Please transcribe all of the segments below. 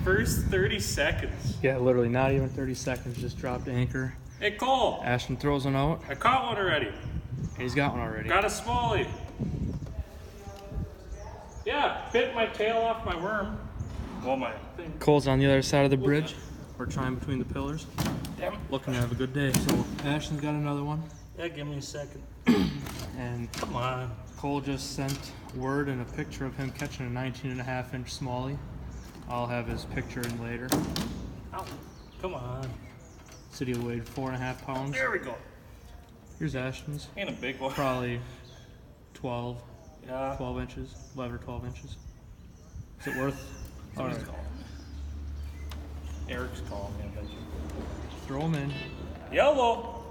First 30 seconds. Yeah, literally not even 30 seconds. Just dropped anchor. Hey, Cole. Ashton throws one out. I caught one already. He's got one already. Got a smallie. Yeah, bit my tail off my worm. Well, my thing. Cole's on the other side of the bridge. We're trying between the pillars. Damn. Looking to have a good day. So Ashton's got another one. Yeah, give me a second. And Come on. Cole just sent word and a picture of him catching a 19.5-inch smallie. I'll have his picture in later. Ow. Come on. Said he weighed 4.5 pounds. There we go. Here's Ashton's. Ain't a big one. Probably 12 Yeah. inches, 11 or 12 inches. Is it worth? All right. Somebody's calling. Eric's calling me, I bet you. Throw him in. Yellow.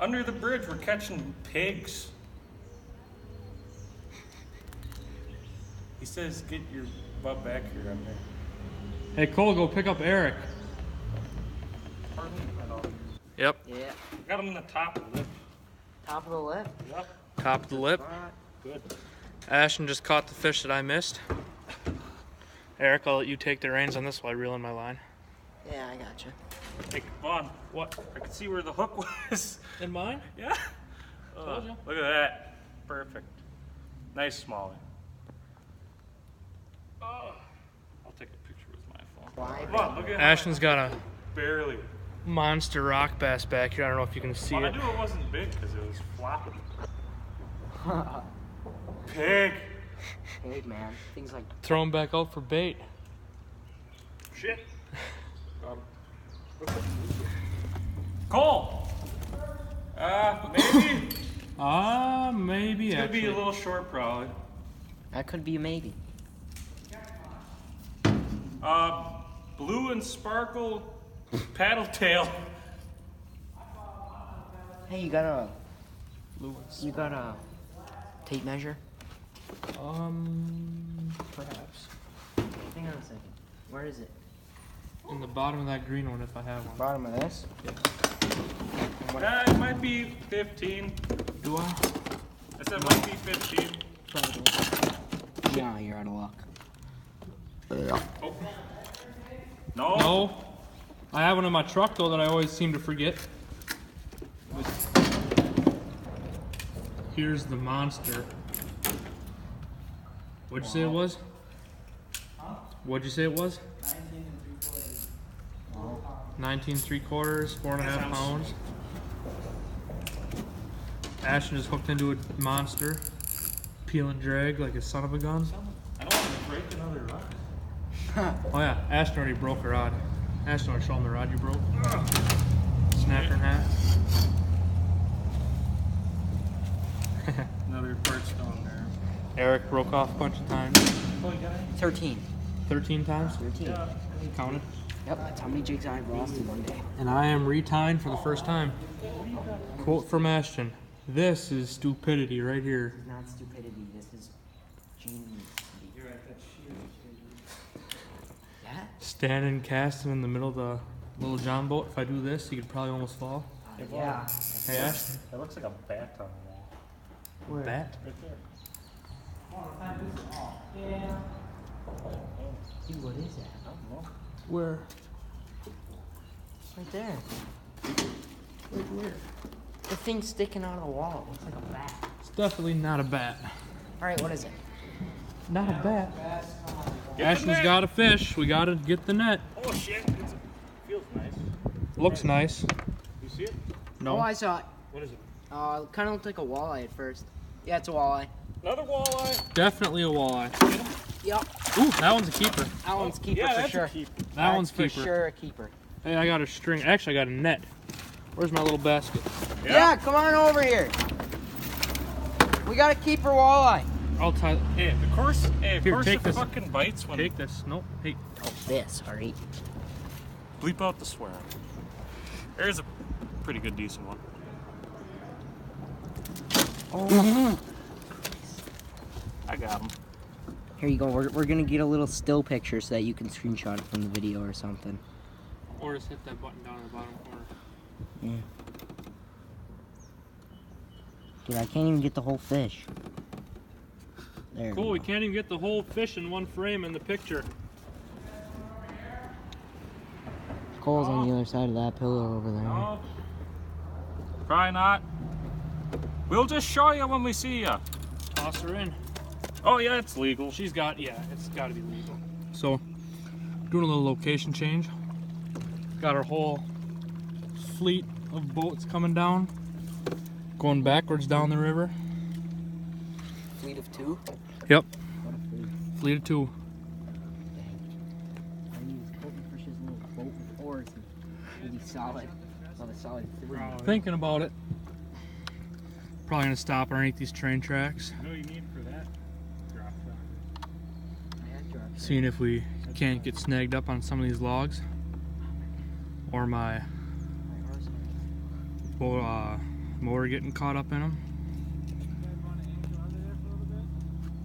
Under the bridge, we're catching pigs. He says, get your butt back here under. Hey Cole, go pick up Eric. Pardon me? I know. Yep. Yeah. Got him in the top of the lip. Top of the lip. Yep. Top of the lip. Good. Ashton just caught the fish that I missed. Eric, I'll let you take the reins on this while I reel in my line. Yeah, I gotcha. Hey, Vaughn, what? I can see where the hook was. In mine? Yeah. Told ya. Look at that. Perfect. Nice smallie. I'll take a picture with my phone. Why? Come on, look at Ashton's got a barely. monster rock bass back here. I don't know if you can see Well, I it. knew it wasn't big because it was flopping. Pig. Hey, man. Things like Throw him back out for bait. Shit. Cole. Maybe. Maybe It's gonna actually. be a little short, probably. that could be a maybe. Blue and sparkle paddle tail. Hey, you got a Lewis. tape measure? Perhaps. Hang on a second. Where is it? In the bottom of that green one, if I have one. Bottom of this? It might be 15. Do I? I said it might be 15. Probably. Yeah, you're out of luck. Oh. No. No. I have one in my truck though that I always seem to forget. Here's the monster. What'd you say it was? What'd you say it was? 19 3/4, 4.5 pounds. Ashton just hooked into a monster. Peel and drag like a son of a gun. I don't want to break another rod. Oh yeah, Ashton already broke a rod. Ashton, want to show him the rod you broke? Snap her in half. Another part stone there. Eric broke off a bunch of times. Oh, you got any? 13. 13 times? 13. Yeah. Counted. Yep, that's how many jigs I've lost in one day. And I am retying for the first time. Quote from Ashton. This is stupidity right here. This is not stupidity. This is genius. You're right, that's Yeah? Standing casting in the middle of the little John boat. If I do this, he could probably almost fall. Yeah. Hey Ashton. It looks like a bat on the wall. Where? Bat? Right there. Dude, what is that? I don't know. Where? Right there. Where? The thing's sticking out of the wall. It looks like a bat. It's definitely not a bat. Alright, what is it? Not a bat. Get the Ashton's net. got a fish. We gotta get the net. Oh shit! Feels nice. Looks nice. You see it? No. Oh, I saw it. What is it? Kind of looked like a walleye at first. Yeah, it's a walleye. Another walleye. Definitely a walleye. Yep. Ooh, that one's a keeper. That one's keeper Yeah, for that's sure. a keeper. That one's for keeper. sure a keeper. Hey, I got a string. Actually, I got a net. Where's my little basket? Yeah, come on over here. We got a keeper walleye. I'll tie. Hey, of course. Hey, of Here, course take it this. fucking bites when. Take this. Nope. Hey. Oh, this, alright. Bleep out the swear. There's a pretty good, decent one. Oh. I got him. Here you go. We're gonna get a little still picture so that you can screenshot it from the video or something. Or just hit that button down in the bottom corner. Yeah. Dude, I can't even get the whole fish. There. Cool. we We go. can't even get the whole fish in one frame in the picture. Cole's on the other side of that pillar over there. No. Probably not. We'll just show you when we see you. Toss her in. Oh yeah, it's legal. She's got, yeah, it's got to be legal. So, doing a little location change. Got our whole fleet of boats coming down, going backwards down the river. Fleet of 2? Yep, What a fleet. fleet of 2. I need to push his little boat with oars and be solid. Not a solid 3. Thinking about it. Probably gonna stop underneath these train tracks. You know what you need for that? Drop shot. Seeing if we can't get snagged up on some of these logs. Or my motor getting caught up in them.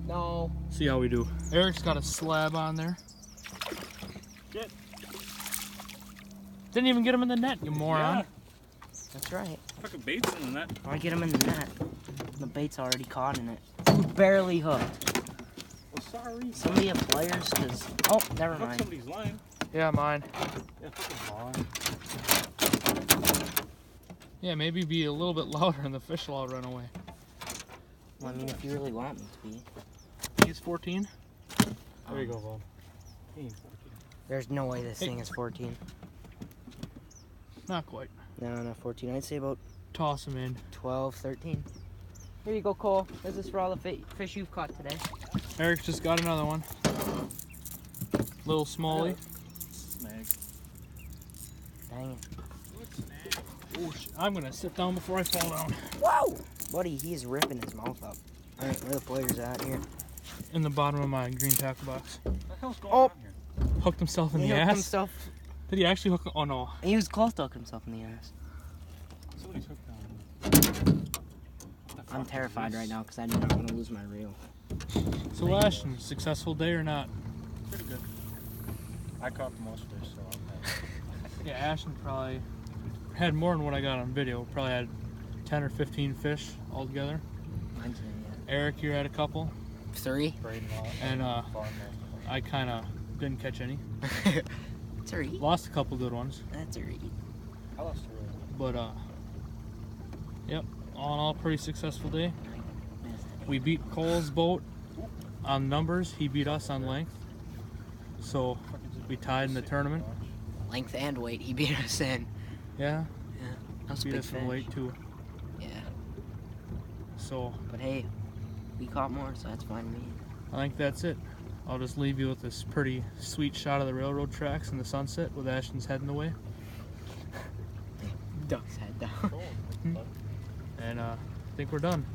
No. See how we do. Eric's got a slab on there. Get. Didn't even get him in the net, you moron. Yeah. That's right. Fucking bait's in the net. Why get him in the net? The bait's already caught in it. Barely hooked. Well, sorry. Somebody have pliers? Cause oh, never Hook mind. somebody's line. Yeah, mine. Yeah, fucking line. Yeah, maybe be a little bit louder and the fish will all run away. Well, I mean, if you really want me to be. He's 14. There you go, Bob. There's no way this thing is 14. Not quite. No, not 14. I'd say about Toss him in. 12, 13. Here you go, Cole. This is for all the fish you've caught today. Eric's just got another one. Little smallie. Snag. Dang it. Oh, I'm gonna sit down before I fall down. Whoa! Buddy, he's ripping his mouth up. Alright, where the pliers at here? In the bottom of my green tackle box. What the hell's going Oh. on here? Hooked himself in He the hooked ass. himself. Did he actually hook? Oh no. He was close to hooking himself in the ass. Somebody's hooked down. I'm terrified right now because I do not want to lose my reel. So Ashton, successful day or not? Pretty good. I caught the most fish, so I'm happy. Yeah, Ashton probably had more than what I got on video. Probably had 10 or 15 fish altogether. Mine's Eric, you had a couple. 3. Braden lost. And Farm most of I kind of didn't catch any. 3. Lost a couple good ones. That's a read. them. I lost a reel. But yep, all in all, pretty successful day. We beat Cole's boat on numbers. He beat us on length. So we tied in the tournament. Length and weight, he beat us in. Yeah, Yeah, that was a beat big us in fish. weight too. Yeah, So but hey, we caught more, so that's fine with me. I think that's it. I'll just leave you with this pretty sweet shot of the railroad tracks and the sunset with Ashton's heading away. Duck's head down. And I think we're done.